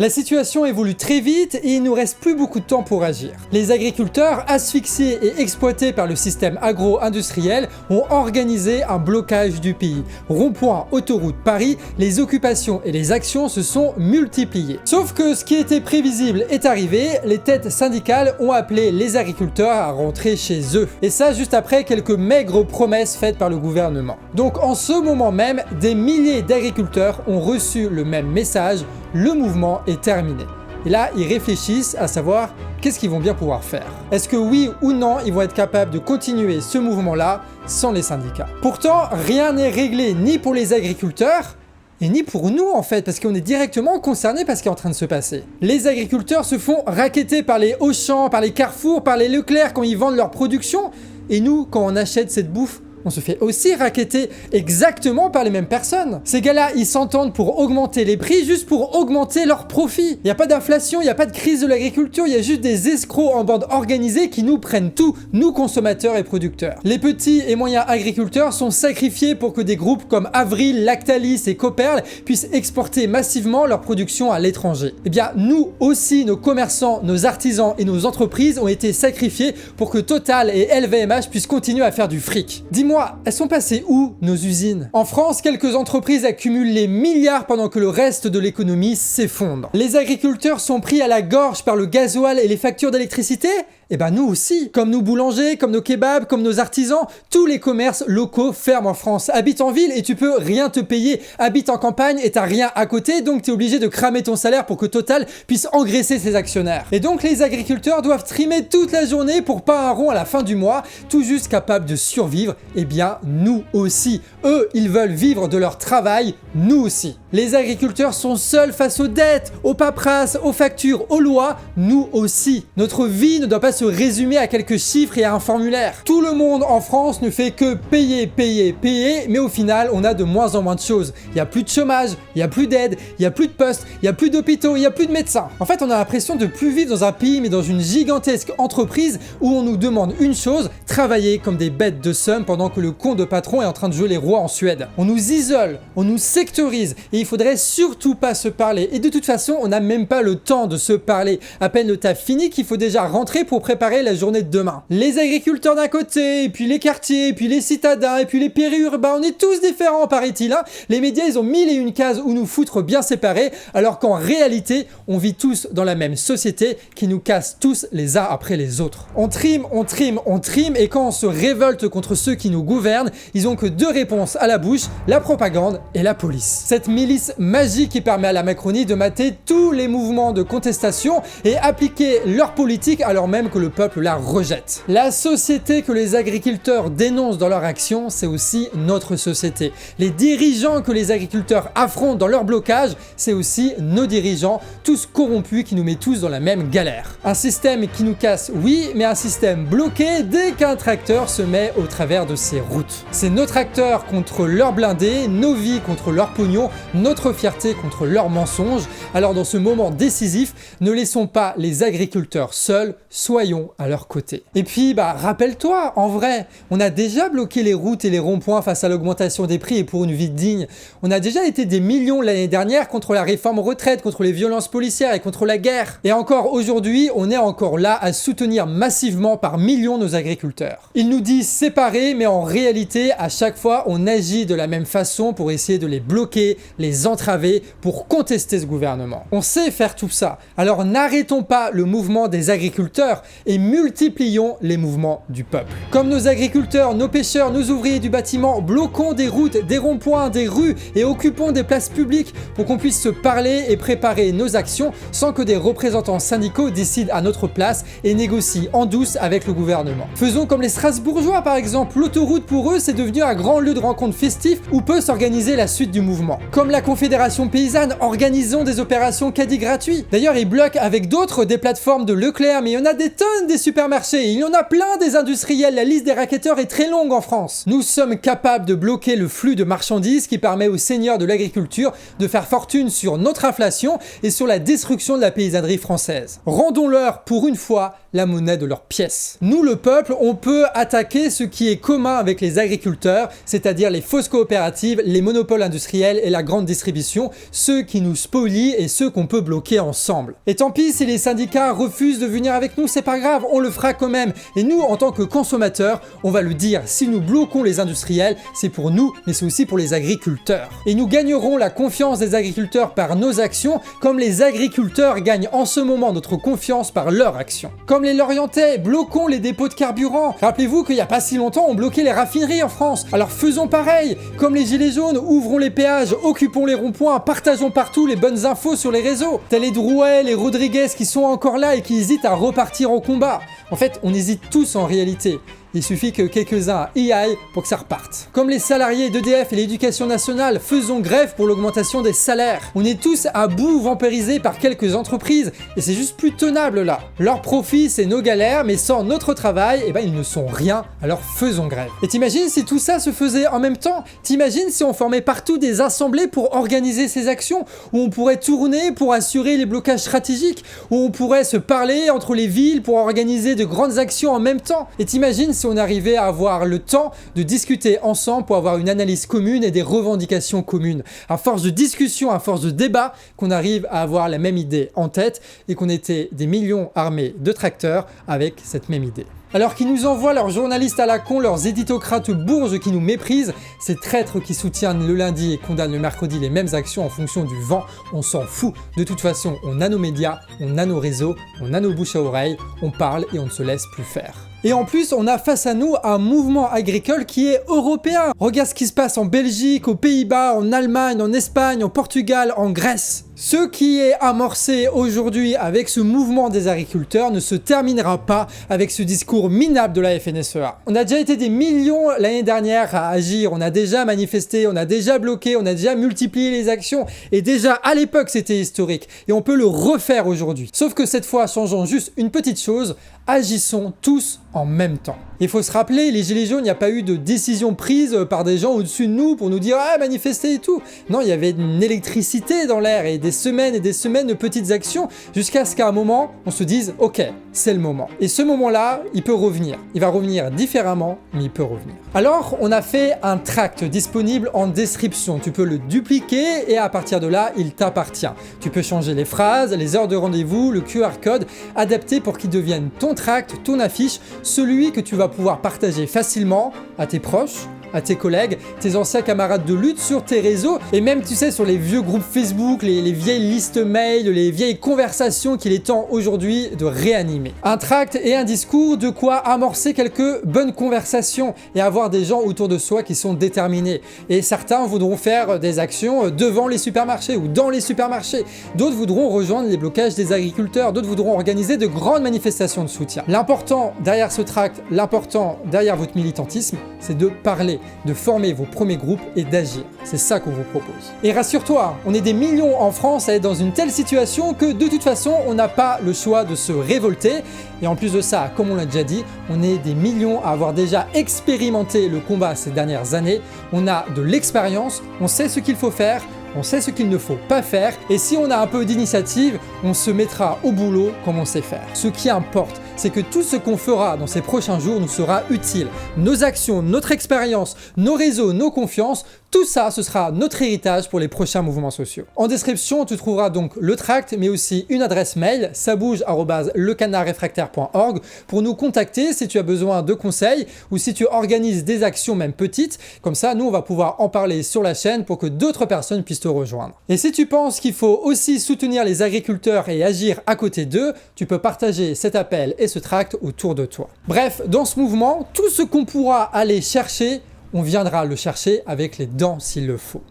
La situation évolue très vite et il nous reste plus beaucoup de temps pour agir. Les agriculteurs, asphyxiés et exploités par le système agro-industriel, ont organisé un blocage du pays. Rond-point, autoroute, Paris, les occupations et les actions se sont multipliées. Sauf que ce qui était prévisible est arrivé, les têtes syndicales ont appelé les agriculteurs à rentrer chez eux. Et ça juste après quelques maigres promesses faites par le gouvernement. Donc en ce moment même, des milliers d'agriculteurs ont reçu le même message, le mouvement est terminé. Et là, ils réfléchissent à savoir qu'est-ce qu'ils vont bien pouvoir faire. Est-ce que oui ou non, ils vont être capables de continuer ce mouvement-là sans les syndicats? Pourtant, rien n'est réglé ni pour les agriculteurs, et ni pour nous en fait, parce qu'on est directement concernés par ce qui est en train de se passer. Les agriculteurs se font racketter par les Auchan, par les Carrefour, par les Leclerc quand ils vendent leur production, et nous, quand on achète cette bouffe, on se fait aussi racketter exactement par les mêmes personnes. Ces gars-là, ils s'entendent pour augmenter les prix, juste pour augmenter leurs profits. Il n'y a pas d'inflation, il n'y a pas de crise de l'agriculture, il y a juste des escrocs en bande organisée qui nous prennent tout, nous consommateurs et producteurs. Les petits et moyens agriculteurs sont sacrifiés pour que des groupes comme Avril, Lactalis et Coperle puissent exporter massivement leur production à l'étranger. Eh bien, nous aussi, nos commerçants, nos artisans et nos entreprises ont été sacrifiés pour que Total et LVMH puissent continuer à faire du fric. Dis-moi, elles sont passées où, nos usines? En France, quelques entreprises accumulent les milliards pendant que le reste de l'économie s'effondre. Les agriculteurs sont pris à la gorge par le gasoil et les factures d'électricité? Eh ben nous aussi, comme nos boulangers, comme nos kebabs, comme nos artisans, tous les commerces locaux ferment en France. Habite en ville et tu peux rien te payer. Habite en campagne et t'as rien à côté, donc t'es obligé de cramer ton salaire pour que Total puisse engraisser ses actionnaires. Et donc les agriculteurs doivent trimer toute la journée pour pas un rond à la fin du mois, tout juste capables de survivre. Eh bien nous aussi. Eux, ils veulent vivre de leur travail, nous aussi. Les agriculteurs sont seuls face aux dettes, aux paperasses, aux factures, aux lois, nous aussi. Notre vie ne doit pas se résumer à quelques chiffres et à un formulaire. Tout le monde en France ne fait que payer, payer, payer, mais au final, on a de moins en moins de choses. Il n'y a plus de chômage, il n'y a plus d'aide, il n'y a plus de postes, il n'y a plus d'hôpitaux, il n'y a plus de médecins. En fait, on a l'impression de plus vivre dans un pays, mais dans une gigantesque entreprise où on nous demande une chose, travailler comme des bêtes de somme pendant que le con de patron est en train de jouer les rois en Suède. On nous isole, on nous sectorise, et il faudrait surtout pas se parler. Et de toute façon, on n'a même pas le temps de se parler. À peine le taf fini qu'il faut déjà rentrer pour préparer la journée de demain. Les agriculteurs d'un côté, et puis les quartiers, et puis les citadins, et puis les périurbains, on est tous différents, paraît-il, hein. Les médias, ils ont 1001 cases où nous foutre bien séparés, alors qu'en réalité, on vit tous dans la même société qui nous casse tous les uns après les autres. On trime, on trime, on trime, et quand on se révolte contre ceux qui nous gouvernent, ils ont que deux réponses à la bouche, la propagande et la police. Cette milice magique qui permet à la Macronie de mater tous les mouvements de contestation et appliquer leur politique alors même que le peuple la rejette. La société que les agriculteurs dénoncent dans leur action, c'est aussi notre société. Les dirigeants que les agriculteurs affrontent dans leur blocage, c'est aussi nos dirigeants, tous corrompus qui nous mettent tous dans la même galère. Un système qui nous casse, oui, mais un système bloqué dès qu'un tracteur se met au travers de ses routes. C'est nos tracteurs contre leurs blindés, nos vies contre leurs pognons, notre fierté contre leurs mensonges. Alors dans ce moment décisif, ne laissons pas les agriculteurs seuls, soyons à leur côté. Et puis, rappelle-toi, en vrai, on a déjà bloqué les routes et les ronds-points face à l'augmentation des prix et pour une vie digne. On a déjà été des millions l'année dernière contre la réforme retraite, contre les violences policières et contre la guerre. Et encore aujourd'hui, on est encore là à soutenir massivement par millions nos agriculteurs. Ils nous disent séparer, mais en réalité, à chaque fois, on agit de la même façon pour essayer de les bloquer, les entraver, pour contester ce gouvernement. On sait faire tout ça. Alors n'arrêtons pas le mouvement des agriculteurs et multiplions les mouvements du peuple. Comme nos agriculteurs, nos pêcheurs, nos ouvriers du bâtiment, bloquons des routes, des ronds-points, des rues et occupons des places publiques pour qu'on puisse se parler et préparer nos actions sans que des représentants syndicaux décident à notre place et négocient en douce avec le gouvernement. Faisons comme les Strasbourgeois par exemple. L'autoroute pour eux, c'est devenu un grand lieu de rencontre festif où peut s'organiser la suite du mouvement. Comme la Confédération paysanne, organisons des opérations caddie gratuits. D'ailleurs, ils bloquent avec d'autres des plateformes de Leclerc, mais il y en a des tonnes des supermarchés, il y en a plein des industriels, la liste des racketteurs est très longue en France. Nous sommes capables de bloquer le flux de marchandises qui permet aux seigneurs de l'agriculture de faire fortune sur notre inflation et sur la destruction de la paysannerie française. Rendons-leur pour une fois la monnaie de leur pièce. Nous, le peuple, on peut attaquer ce qui est commun avec les agriculteurs, c'est-à-dire les fausses coopératives, les monopoles industriels et la grande distribution, ceux qui nous spolient et ceux qu'on peut bloquer ensemble. Et tant pis si les syndicats refusent de venir avec nous, c'est pas grave, on le fera quand même. Et nous, en tant que consommateurs, on va le dire, si nous bloquons les industriels, c'est pour nous, mais c'est aussi pour les agriculteurs. Et nous gagnerons la confiance des agriculteurs par nos actions, comme les agriculteurs gagnent en ce moment notre confiance par leurs actions. Comme les Lorientais, bloquons les dépôts de carburant. Rappelez-vous qu'il n'y a pas si longtemps, on bloquait les raffineries en France. Alors faisons pareil. Comme les gilets jaunes, ouvrons les péages, occupons les ronds-points, partageons partout les bonnes infos sur les réseaux. T'as les Drouet, les Rodriguez qui sont encore là et qui hésitent à repartir au combat. En fait, on hésite tous en réalité. Il suffit que quelques-uns y aillent pour que ça reparte. Comme les salariés d'EDF et l'Éducation nationale, faisons grève pour l'augmentation des salaires. On est tous à bout vampirisés par quelques entreprises et c'est juste plus tenable là. Leur profit, c'est nos galères, mais sans notre travail, eh ben ils ne sont rien, alors faisons grève. Et t'imagines si tout ça se faisait en même temps? T'imagines si on formait partout des assemblées pour organiser ces actions, où on pourrait tourner pour assurer les blocages stratégiques, où on pourrait se parler entre les villes pour organiser de grandes actions en même temps? Et t'imagines si on arrivait à avoir le temps de discuter ensemble pour avoir une analyse commune et des revendications communes. À force de discussion, à force de débat, qu'on arrive à avoir la même idée en tête et qu'on était des millions armés de tracteurs avec cette même idée. Alors qu'ils nous envoient leurs journalistes à la con, leurs éditocrates bourges qui nous méprisent, ces traîtres qui soutiennent le lundi et condamnent le mercredi les mêmes actions en fonction du vent, on s'en fout. De toute façon, on a nos médias, on a nos réseaux, on a nos bouches à oreille, on parle et on ne se laisse plus faire. Et en plus, on a face à nous un mouvement agricole qui est européen. Regarde ce qui se passe en Belgique, aux Pays-Bas, en Allemagne, en Espagne, en Portugal, en Grèce. Ce qui est amorcé aujourd'hui avec ce mouvement des agriculteurs ne se terminera pas avec ce discours minable de la FNSEA. On a déjà été des millions l'année dernière à agir, on a déjà manifesté, on a déjà bloqué, on a déjà multiplié les actions et déjà à l'époque c'était historique et on peut le refaire aujourd'hui. Sauf que cette fois, changeons juste une petite chose, agissons tous en même temps. Il faut se rappeler, les Gilets jaunes, il n'y a pas eu de décision prise par des gens au-dessus de nous pour nous dire « Ah, manifestez et tout !» Non, il y avait une électricité dans l'air et des semaines de petites actions jusqu'à ce qu'à un moment, on se dise « Ok, c'est le moment ». Et ce moment-là, il peut revenir. Il va revenir différemment, mais il peut revenir. Alors, on a fait un tract disponible en description. Tu peux le dupliquer et à partir de là, il t'appartient. Tu peux changer les phrases, les heures de rendez-vous, le QR code, adapté pour qu'il devienne ton tract, ton affiche, celui que tu vas pouvoir partager facilement à tes proches, à tes collègues, tes anciens camarades de lutte sur tes réseaux et même tu sais sur les vieux groupes Facebook, les vieilles listes mail, les vieilles conversations qu'il est temps aujourd'hui de réanimer. Un tract et un discours, de quoi amorcer quelques bonnes conversations et avoir des gens autour de soi qui sont déterminés. Et certains voudront faire des actions devant les supermarchés ou dans les supermarchés. D'autres voudront rejoindre les blocages des agriculteurs, d'autres voudront organiser de grandes manifestations de soutien. L'important derrière ce tract, l'important derrière votre militantisme, c'est de parler, de former vos premiers groupes et d'agir. C'est ça qu'on vous propose. Et rassure-toi, on est des millions en France à être dans une telle situation que de toute façon, on n'a pas le choix de se révolter. Et en plus de ça, comme on l'a déjà dit, on est des millions à avoir déjà expérimenté le combat ces dernières années. On a de l'expérience, on sait ce qu'il faut faire, on sait ce qu'il ne faut pas faire, et si on a un peu d'initiative, on se mettra au boulot comme on sait faire. Ce qui importe, c'est que tout ce qu'on fera dans ces prochains jours nous sera utile. Nos actions, notre expérience, nos réseaux, nos confiances, tout ça, ce sera notre héritage pour les prochains mouvements sociaux. En description, tu trouveras donc le tract, mais aussi une adresse mail, sabouge@lecanardrefractaire.org, pour nous contacter si tu as besoin de conseils ou si tu organises des actions même petites. Comme ça, nous, on va pouvoir en parler sur la chaîne pour que d'autres personnes puissent te rejoindre. Et si tu penses qu'il faut aussi soutenir les agriculteurs et agir à côté d'eux, tu peux partager cet appel et ce tract autour de toi. Bref, dans ce mouvement, tout ce qu'on pourra aller chercher, on viendra le chercher avec les dents s'il le faut.